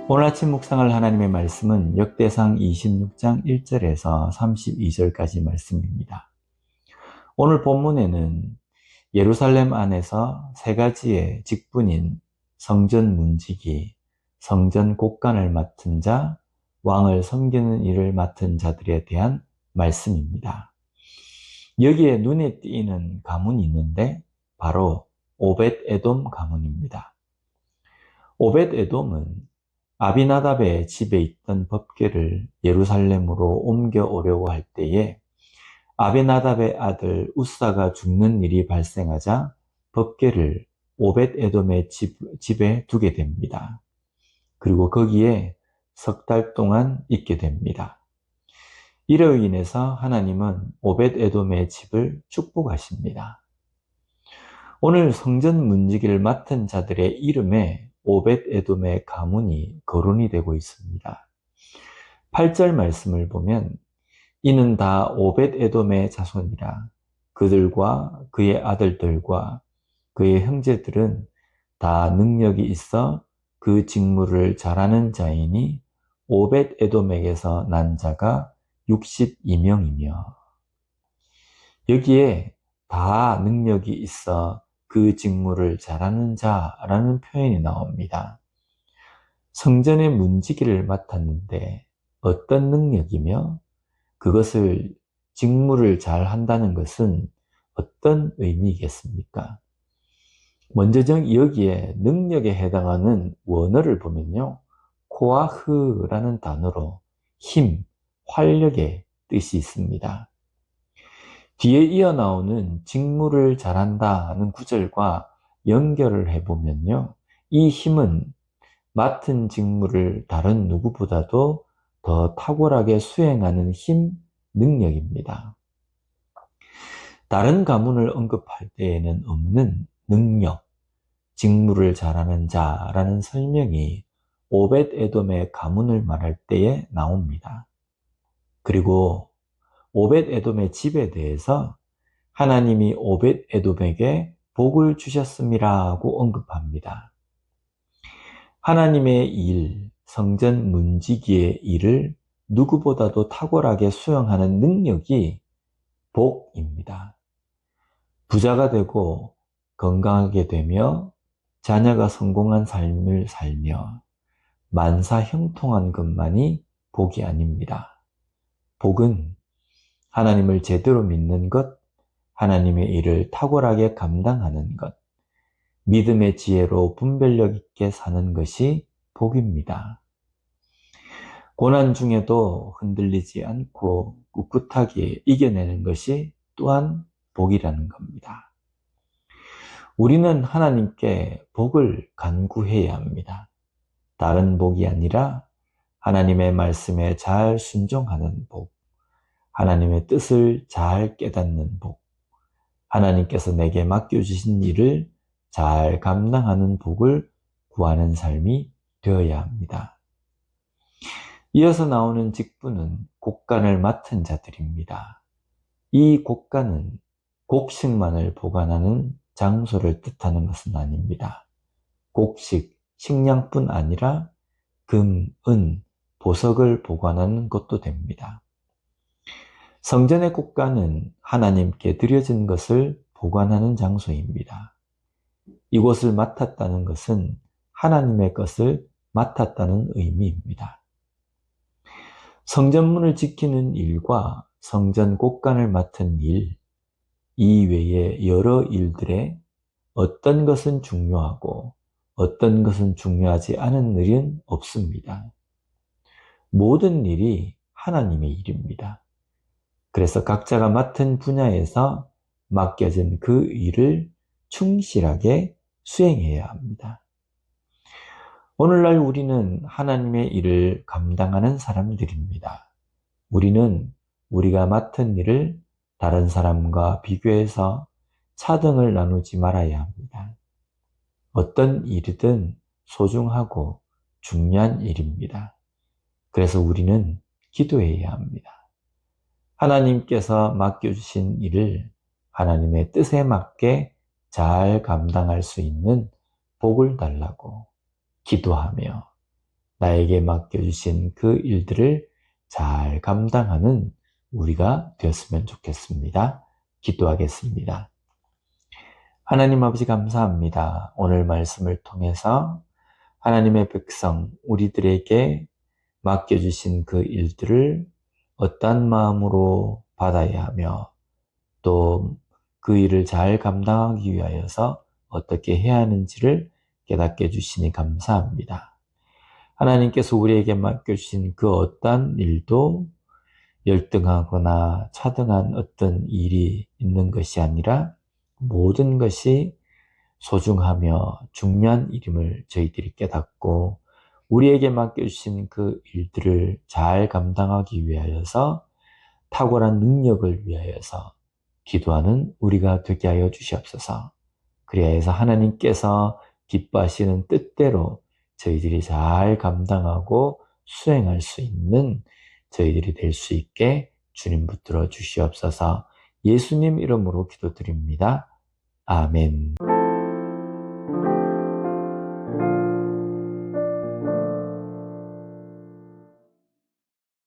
오늘 아침 묵상할 하나님의 말씀은 역대상 26장 1절에서 32절까지 말씀입니다. 오늘 본문에는 예루살렘 안에서 세 가지의 직분인 성전 문지기, 성전 곡간을 맡은 자, 왕을 섬기는 일을 맡은 자들에 대한 말씀입니다. 여기에 눈에 띄는 가문이 있는데 바로 오벳 에돔 가문입니다. 오벳 에돔은 아비나답의 집에 있던 법궤를 예루살렘으로 옮겨오려고 할 때에 아비나답의 아들 우사가 죽는 일이 발생하자 법궤를 오벳 에돔의 집에 두게 됩니다. 그리고 거기에 석 달 동안 있게 됩니다. 이로 인해서 하나님은 오벳 에돔의 집을 축복하십니다. 오늘 성전 문지기를 맡은 자들의 이름에 오벳 에돔의 가문이 거론이 되고 있습니다. 8절 말씀을 보면 이는 다 오벳 에돔의 자손이라 그들과 그의 아들들과 그의 형제들은 다 능력이 있어 그 직무를 잘하는 자이니 오벳 에돔에게서 난 자가 62명이며 여기에 다 능력이 있어 그 직무를 잘하는 자라는 표현이 나옵니다. 성전의 문지기를 맡았는데 어떤 능력이며 그것을 직무를 잘 한다는 것은 어떤 의미겠습니까? 먼저 여기에 능력에 해당하는 원어를 보면요. 코아흐라는 단어로 힘, 활력의 뜻이 있습니다. 뒤에 이어나오는 직무를 잘한다는 구절과 연결을 해보면요. 이 힘은 맡은 직무를 다른 누구보다도 더 탁월하게 수행하는 힘, 능력입니다. 다른 가문을 언급할 때에는 없는 능력, 직무를 잘하는 자라는 설명이 오벳 에돔의 가문을 말할 때에 나옵니다. 그리고 오벳 에돔의 집에 대해서 하나님이 오벳 에돔에게 복을 주셨음이라고 언급합니다. 하나님의 일, 성전 문지기의 일을 누구보다도 탁월하게 수행하는 능력이 복입니다. 부자가 되고 건강하게 되며 자녀가 성공한 삶을 살며 만사 형통한 것만이 복이 아닙니다. 복은 하나님을 제대로 믿는 것, 하나님의 일을 탁월하게 감당하는 것, 믿음의 지혜로 분별력 있게 사는 것이 복입니다. 고난 중에도 흔들리지 않고 꿋꿋하게 이겨내는 것이 또한 복이라는 겁니다. 우리는 하나님께 복을 간구해야 합니다. 다른 복이 아니라 하나님의 말씀에 잘 순종하는 복, 하나님의 뜻을 잘 깨닫는 복, 하나님께서 내게 맡겨주신 일을 잘 감당하는 복을 구하는 삶이 되어야 합니다. 이어서 나오는 직분은 곡간을 맡은 자들입니다. 이 곡간은 곡식만을 보관하는 장소를 뜻하는 것은 아닙니다. 곡식, 식량뿐 아니라 금, 은, 보석을 보관하는 것도 됩니다. 성전의 곡간은 하나님께 드려진 것을 보관하는 장소입니다. 이곳을 맡았다는 것은 하나님의 것을 맡았다는 의미입니다. 성전문을 지키는 일과 성전 곡간을 맡은 일, 이 외에 여러 일들에 어떤 것은 중요하고 어떤 것은 중요하지 않은 일은 없습니다. 모든 일이 하나님의 일입니다. 그래서 각자가 맡은 분야에서 맡겨진 그 일을 충실하게 수행해야 합니다. 오늘날 우리는 하나님의 일을 감당하는 사람들입니다. 우리는 우리가 맡은 일을 다른 사람과 비교해서 차등을 나누지 말아야 합니다. 어떤 일이든 소중하고 중요한 일입니다. 그래서 우리는 기도해야 합니다. 하나님께서 맡겨주신 일을 하나님의 뜻에 맞게 잘 감당할 수 있는 복을 달라고 기도하며 나에게 맡겨주신 그 일들을 잘 감당하는 우리가 되었으면 좋겠습니다. 기도하겠습니다. 하나님 아버지 감사합니다. 오늘 말씀을 통해서 하나님의 백성, 우리들에게 맡겨주신 그 일들을 어떤 마음으로 받아야 하며 또 그 일을 잘 감당하기 위하여서 어떻게 해야 하는지를 깨닫게 해주시니 감사합니다. 하나님께서 우리에게 맡겨주신 그 어떤 일도 열등하거나 차등한 어떤 일이 있는 것이 아니라 모든 것이 소중하며 중요한 일임을 저희들이 깨닫고 우리에게 맡겨주신 그 일들을 잘 감당하기 위하여서 탁월한 능력을 위하여서 기도하는 우리가 되게 하여 주시옵소서. 그리하여서 하나님께서 기뻐하시는 뜻대로 저희들이 잘 감당하고 수행할 수 있는 저희들이 될 수 있게 주님 붙들어 주시옵소서. 예수님 이름으로 기도드립니다. 아멘.